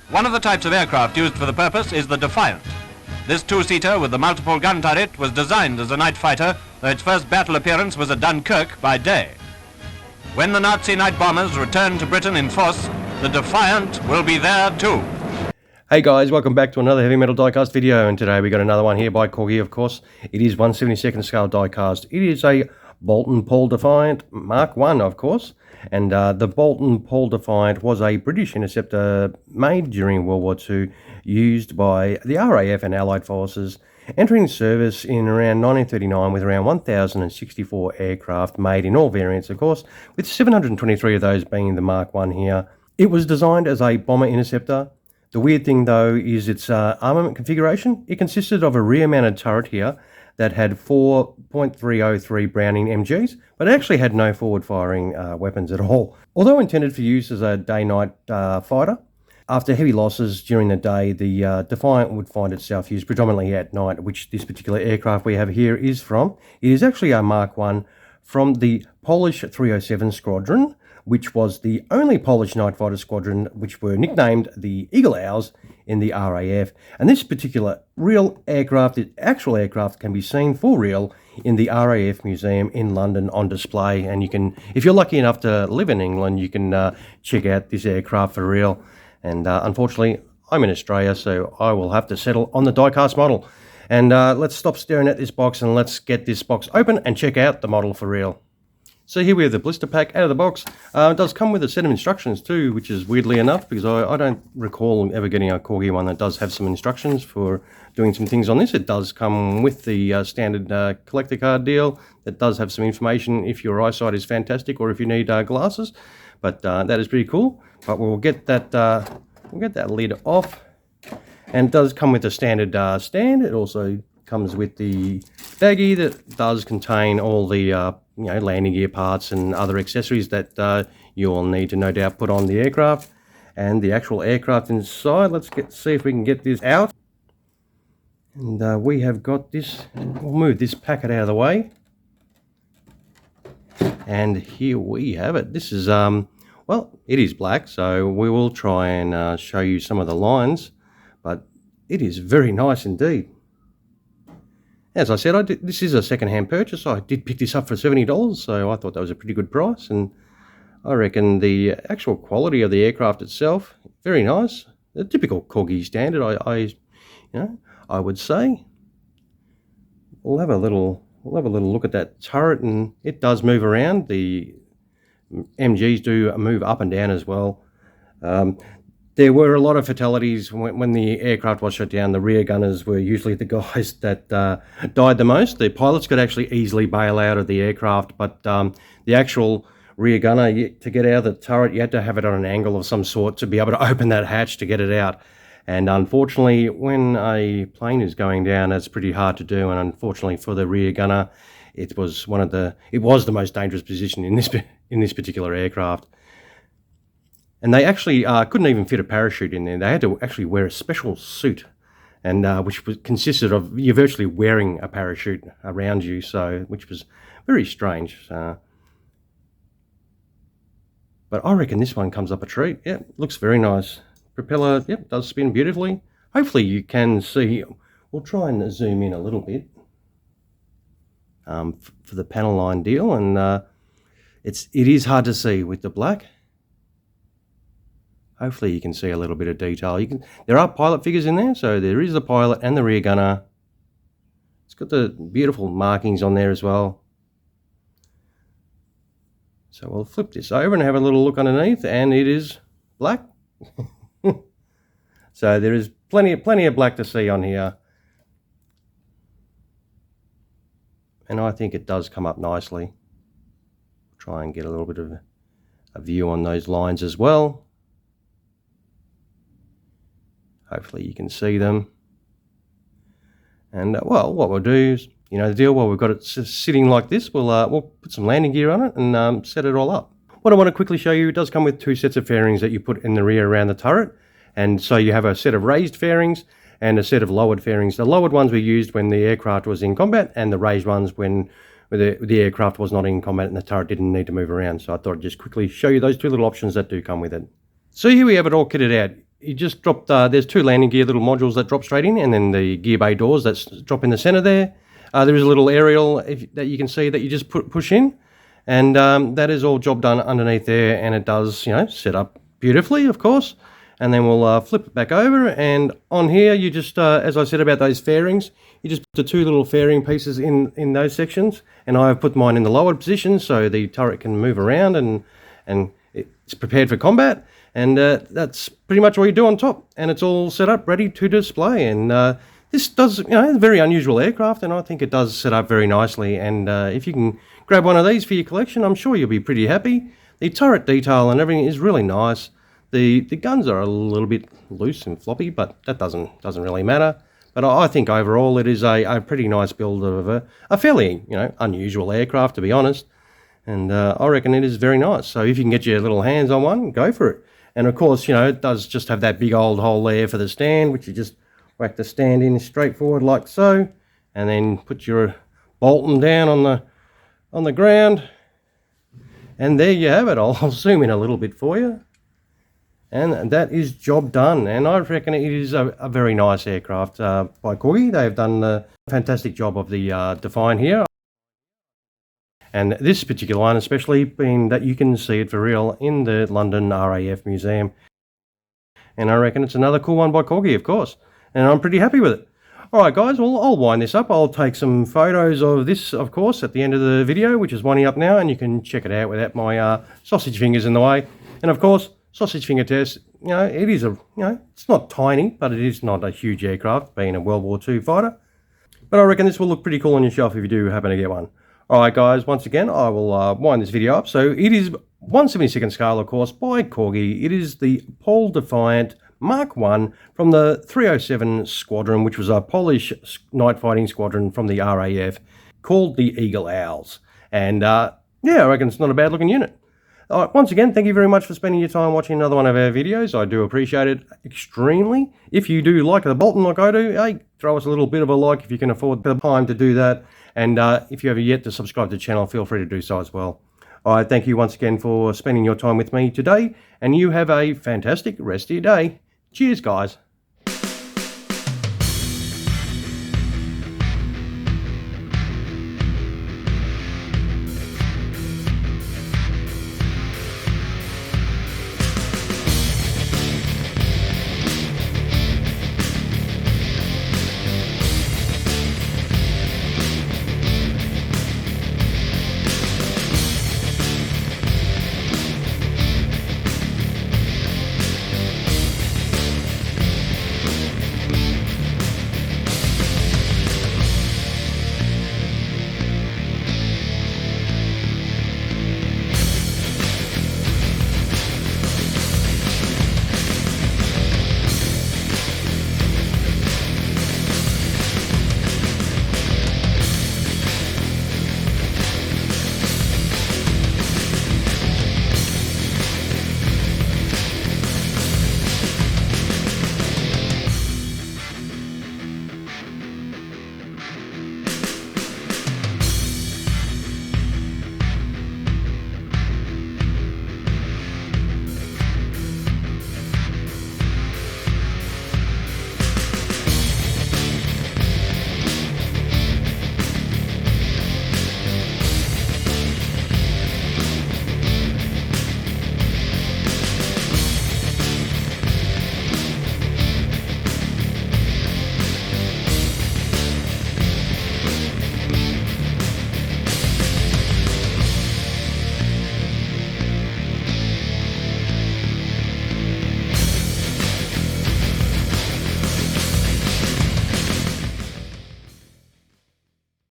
One of the types of aircraft used for the purpose is the Defiant. This two-seater with the multiple gun turret was designed as a night fighter, though its first battle appearance was at Dunkirk by day. When the Nazi night bombers return to Britain in force, the Defiant will be there too. Hey guys, welcome back to another Heavy Metal Diecast video, and today we got another one here by Corgi, of course. It is 1/72 scale diecast. It is a Boulton Paul Defiant Mark 1, of course, and the Boulton Paul Defiant was a British interceptor made during World War II, used by the RAF and Allied forces, entering service in around 1939 with around 1,064 aircraft made in all variants, of course, with 723 of those being the Mark 1 here. It was designed as a bomber interceptor. The weird thing, though, is its armament configuration. It consisted of a rear-mounted turret here that had 4.303 Browning MGs, but it actually had no forward-firing weapons at all. Although intended for use as a day-night fighter, after heavy losses during the day, the Defiant would find itself used predominantly at night, which this particular aircraft we have here is from. It is actually a Mark 1 from the Polish 307 squadron, which was the only Polish night fighter squadron which were nicknamed the Eagle Owls in the RAF. And this particular real aircraft, the actual aircraft, can be seen for real in the RAF Museum in London on display. And you can, if you're lucky enough to live in England, you can check out this aircraft for real. And unfortunately, I'm in Australia, so I will have to settle on the diecast model. And let's stop staring at this box and let's get this box open and check out the model for real. So here we have the blister pack out of the box. It does come with a set of instructions too, which is weirdly enough, because I don't recall ever getting a Corgi one that does have some instructions for doing some things on this. It does come with the standard collector card deal that does have some information if your eyesight is fantastic or if you need glasses. But that is pretty cool. But we'll get that lid off, and it does come with a standard stand. It also comes with the baggie that does contain all the landing gear parts and other accessories that you will need to no doubt put on the aircraft. And the actual aircraft inside, let's see if we can get this out. And we have got this. We'll move this packet out of the way. And here we have it. This is well, it is black, so we will try and show you some of the lines, but it is very nice indeed. As I said, this is a second-hand purchase. I did pick this up for $70, so I thought that was a pretty good price, and I reckon the actual quality of the aircraft itself, very nice. A typical Corgi standard, I would say. We'll have a little look at that turret, and it does move around. The MGs do move up and down as well. There were a lot of fatalities when the aircraft was shut down. The rear gunners were usually the guys that died the most. The pilots could actually easily bail out of the aircraft, but the actual rear gunner, to get out of the turret, you had to have it on an angle of some sort to be able to open that hatch to get it out. And unfortunately, when a plane is going down, that's pretty hard to do. And unfortunately for the rear gunner, it was the most dangerous position in this particular aircraft. And they actually couldn't even fit a parachute in there. They had to actually wear a special suit, and which consisted of you virtually wearing a parachute around you, which was very strange. But I reckon this one comes up a treat. Yeah, looks very nice. Propeller, yep, does spin beautifully. Hopefully you can see. We'll try and zoom in a little bit for the panel line deal, and it is hard to see with the black. Hopefully you can see a little bit of detail. There are pilot figures in there, so there is the pilot and the rear gunner. It's got the beautiful markings on there as well. So we'll flip this over and have a little look underneath, and it is black. So there is plenty of black to see on here. And I think it does come up nicely. Try and get a little bit of a view on those lines as well. Hopefully you can see them. And well, what we'll do is, the deal, while we've got it sitting like this, we'll put some landing gear on it and set it all up. What I want to quickly show you, it does come with two sets of fairings that you put in the rear around the turret. And so you have a set of raised fairings and a set of lowered fairings. The lowered ones were used when the aircraft was in combat, and the raised ones when the aircraft was not in combat and the turret didn't need to move around. So I thought I'd just quickly show you those two little options that do come with it. So here we have it all kitted out. you just drop, there's 2 landing gear little modules that drop straight in, and then the gear bay doors that drop in the center there. There is a little aerial that you can see that you just push in, and that is all job done underneath there, and it does, you know, set up beautifully, of course. And then we'll flip it back over, and on here you just, as I said about those fairings, you just put the 2 little fairing pieces in those sections, and I've put mine in the lowered position so the turret can move around and it's prepared for combat. And that's pretty much all you do on top, and it's all set up ready to display. And this does, you know, a very unusual aircraft, and I think it does set up very nicely. And if you can grab one of these for your collection, I'm sure you'll be pretty happy. The turret detail and everything is really nice. The guns are a little bit loose and floppy, but that doesn't really matter. But I think overall it is a pretty nice build of a fairly, you know, unusual aircraft, to be honest. And I reckon it is very nice. So if you can get your little hands on one, go for it. And of course, you know, it does just have that big old hole there for the stand, which you just whack the stand in straight forward like so, and then put your Boulton down on the ground. And there you have it. I'll zoom in a little bit for you. And that is job done, and I reckon it is a very nice aircraft by Corgi. They have done a fantastic job of the Defiant here, and this particular one especially being that you can see it for real in the London RAF Museum. And I reckon it's another cool one by Corgi, of course, and I'm pretty happy with it. Alright guys, well, I'll wind this up. I'll take some photos of this, of course, at the end of the video, which is winding up now, and you can check it out without my sausage fingers in the way. And of course, sausage finger test, you know, it is it's not tiny, but it is not a huge aircraft, being a World War II fighter. But I reckon this will look pretty cool on your shelf if you do happen to get one. Alright guys, once again, I will wind this video up. So it is 1/72nd scale, of course, by Corgi. It is the Paul Defiant Mark I from the 307 squadron, which was a Polish night fighting squadron from the RAF, called the Eagle Owls. And yeah, I reckon it's not a bad looking unit. Alright, once again, thank you very much for spending your time watching another one of our videos. I do appreciate it extremely. If you do like the Boulton like I do, hey, throw us a little bit of a like if you can afford the time to do that. And if you haven't yet to subscribe to the channel, feel free to do so as well. Alright, thank you once again for spending your time with me today, and you have a fantastic rest of your day. Cheers, guys.